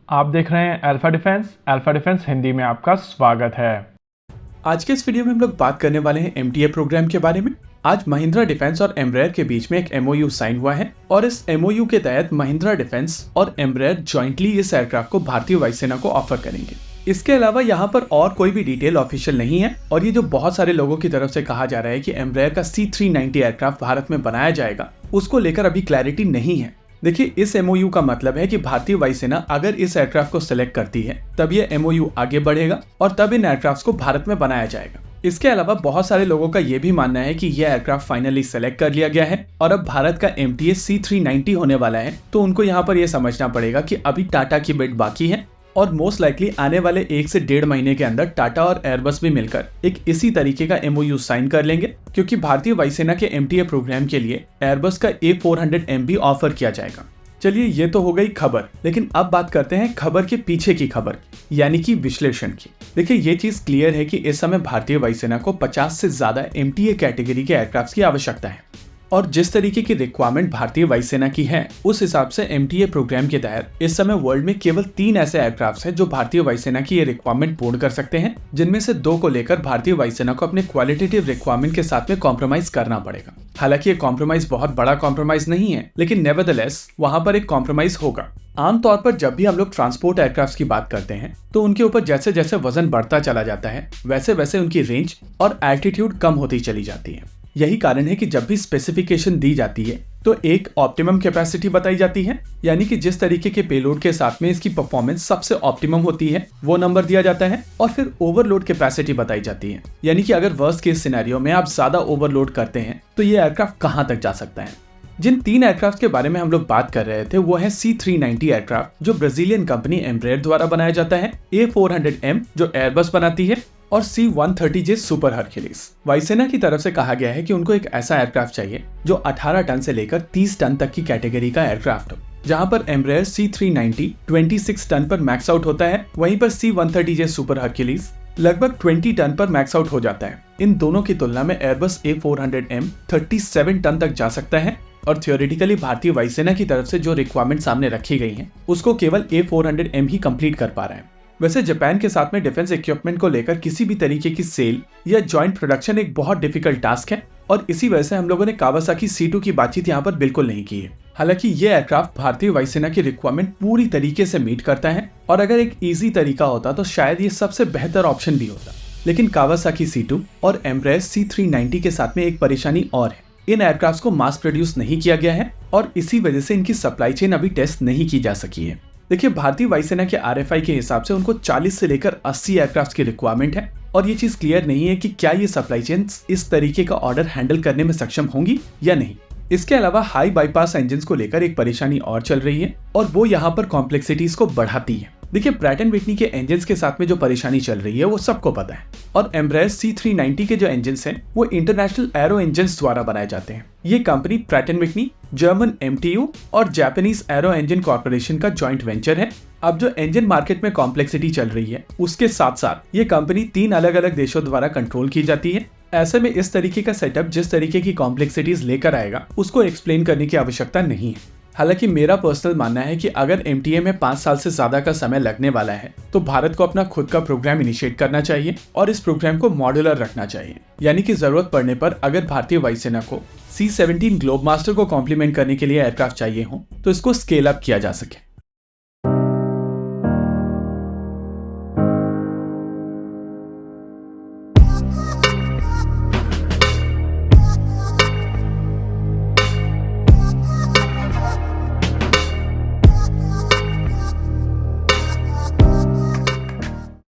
आप देख रहे हैं अल्फा डिफेंस हिंदी में आपका स्वागत है। आज के इस वीडियो में हम लोग बात करने वाले हैं एमटीए प्रोग्राम के बारे में। आज महिंद्रा डिफेंस और एम्ब्रेयर के बीच में एक एमओयू साइन हुआ है और इस एमओयू के तहत महिंद्रा डिफेंस और एम्ब्रेयर जॉइंटली इस एयरक्राफ्ट को भारतीय वायुसेना को ऑफर करेंगे। इसके अलावा यहाँ पर और कोई भी डिटेल ऑफिशियल नहीं है और ये जो बहुत सारे लोगों की तरफ से कहा जा रहा है कि एम्ब्रेयर का C390 एयरक्राफ्ट भारत में बनाया जाएगा, उसको लेकर अभी क्लैरिटी नहीं है। देखिए, इस एमओयू का मतलब है कि भारतीय वायुसेना अगर इस एयरक्राफ्ट को सिलेक्ट करती है तब ये एमओयू आगे बढ़ेगा और तब इन एयरक्राफ्ट को भारत में बनाया जाएगा। इसके अलावा बहुत सारे लोगों का ये भी मानना है कि यह एयरक्राफ्ट फाइनली सेलेक्ट कर लिया गया है और अब भारत का एमटीए C390 होने वाला है, तो उनको यहाँ पर यह समझना पड़ेगा कि अभी टाटा की बिड बाकी है और मोस्ट लाइकली आने वाले 1 से 1.5 महीने के अंदर टाटा और एयरबस भी मिलकर एक इसी तरीके का एमओयू साइन कर लेंगे, क्योंकि भारतीय वायुसेना के एमटीए प्रोग्राम के लिए एयरबस का A400M भी ऑफर किया जाएगा। चलिए, ये तो हो गई खबर, लेकिन अब बात करते हैं खबर के पीछे की खबर यानी कि विश्लेषण की। देखिए, ये चीज क्लियर है कि इस समय भारतीय वायुसेना को 50 से ज्यादा एमटीए कैटेगरी के एयरक्राफ्ट की आवश्यकता है और जिस तरीके की रिक्वायरमेंट भारतीय वायुसेना की है उस हिसाब से एमटीए प्रोग्राम के तहत इस समय वर्ल्ड में केवल 3 ऐसे एयरक्राफ्ट हैं जो भारतीय वायुसेना की ये रिक्वायरमेंट पूर्ण कर सकते हैं, जिनमें से 2 को लेकर भारतीय वायुसेना को अपने क्वालिटेटिव रिक्वायरमेंट के साथ में कॉम्प्रोमाइज करना पड़ेगा। हालांकि ये कॉम्प्रोमाइज बहुत बड़ा कॉम्प्रोमाइज नहीं है, लेकिन नेवरदलेस वहां पर एक कॉम्प्रोमाइज होगा। आमतौर पर जब भी हम लोग ट्रांसपोर्ट एयरक्राफ्ट की बात करते हैं तो उनके ऊपर जैसे जैसे वजन बढ़ता चला जाता है वैसे वैसे उनकी रेंज और एल्टीट्यूड कम होती चली जाती है। यही कारण है कि जब भी स्पेसिफिकेशन दी जाती है तो एक ऑप्टिमम कैपेसिटी बताई जाती है, यानी कि जिस तरीके के पेलोड के साथ में इसकी परफॉर्मेंस सबसे ऑप्टिमम होती है वो नंबर दिया जाता है, और फिर ओवरलोड कैपेसिटी बताई जाती है, यानी कि अगर वर्स्ट केस सिनेरियो में आप ज्यादा ओवरलोड करते हैं तो ये एयरक्राफ्ट कहां तक जा सकता है। जिन 3 एयरक्राफ्ट के बारे में हम लोग बात कर रहे थे वो है C390 एयरक्राफ्ट जो ब्राजीलियन कंपनी एम्ब्रेयर द्वारा बनाया जाता है, A400M जो एयरबस बनाती है और C130J सुपर हरक्यूलिस। वायुसेना की तरफ से कहा गया है कि उनको एक ऐसा एयरक्राफ्ट चाहिए जो 18 टन से लेकर 30 टन तक की कैटेगरी का एयरक्राफ्ट हो, जहां पर एम्ब्रेयर C390 26 टन पर मैक्स आउट होता है, वहीं पर C130J सुपर हरक्यूलिस लगभग 20 टन पर मैक्स आउट हो जाता है। इन दोनों की तुलना में एयरबस A400M 37 टन तक जा सकता है और थियोरेटिकली भारतीय वायुसेना की तरफ से जो रिक्वायरमेंट सामने रखी गई है उसको केवल A400M ही कंप्लीट कर पा रहा है। वैसे जापान के साथ में डिफेंस इक्विपमेंट को लेकर किसी भी तरीके की सेल या जॉइंट प्रोडक्शन एक बहुत डिफिकल्ट टास्क है और इसी वजह से हम लोगों ने कावासाकी C2 की बातचीत यहाँ पर बिल्कुल नहीं की है। हालांकि ये एयरक्राफ्ट भारतीय वायुसेना की रिक्वायरमेंट पूरी तरीके से मीट करता है और अगर एक इजी तरीका होता तो शायद ये सबसे बेहतर ऑप्शन भी होता, लेकिन कावासाकी C2 और एम्ब्रेयर C390 के साथ में एक परेशानी और है, इन एयरक्राफ्ट को मास प्रोड्यूस नहीं किया गया है और इसी वजह से इनकी सप्लाई चेन अभी टेस्ट नहीं की जा सकी है। देखिए, भारतीय वायुसेना के RFI के हिसाब से उनको 40 से लेकर 80 एयरक्राफ्ट की रिक्वायरमेंट है और ये चीज क्लियर नहीं है कि क्या ये सप्लाई चेन इस तरीके का ऑर्डर हैंडल करने में सक्षम होंगी या नहीं। इसके अलावा हाई बाईपास इंजन को लेकर एक परेशानी और चल रही है और वो यहाँ पर कॉम्प्लेक्सिटीज को बढ़ाती है। देखिए, प्रैट एंड विटनी के इंजन्स के साथ में जो परेशानी चल रही है वो सबको पता है और एम्ब्रेयर C390 के जो इंजन्स हैं वो इंटरनेशनल एरो इंजन्स द्वारा बनाए जाते हैं। ये company Pratt and Whitney, German MTU और जापानीज एरो इंजन कॉर्पोरेशन का जॉइंट वेंचर है। अब जो इंजन मार्केट में कॉम्प्लेक्सिटी चल रही है उसके साथ साथ ये कंपनी 3 अलग अलग देशों द्वारा कंट्रोल की जाती है। ऐसे में इस तरीके का सेटअप जिस तरीके की कॉम्प्लेक्सिटीज लेकर आएगा उसको एक्सप्लेन करने की आवश्यकता नहीं है। हालांकि मेरा पर्सनल मानना है कि अगर एमटीए में 5 साल से ज्यादा का समय लगने वाला है तो भारत को अपना खुद का प्रोग्राम इनिशिएट करना चाहिए और इस प्रोग्राम को मॉड्यूलर रखना चाहिए, यानी कि जरूरत पड़ने पर अगर भारतीय वायुसेना को C-17 ग्लोबमास्टर को कॉम्प्लीमेंट करने के लिए एयरक्राफ्ट चाहिए हो तो इसको स्केल अप किया जा सके।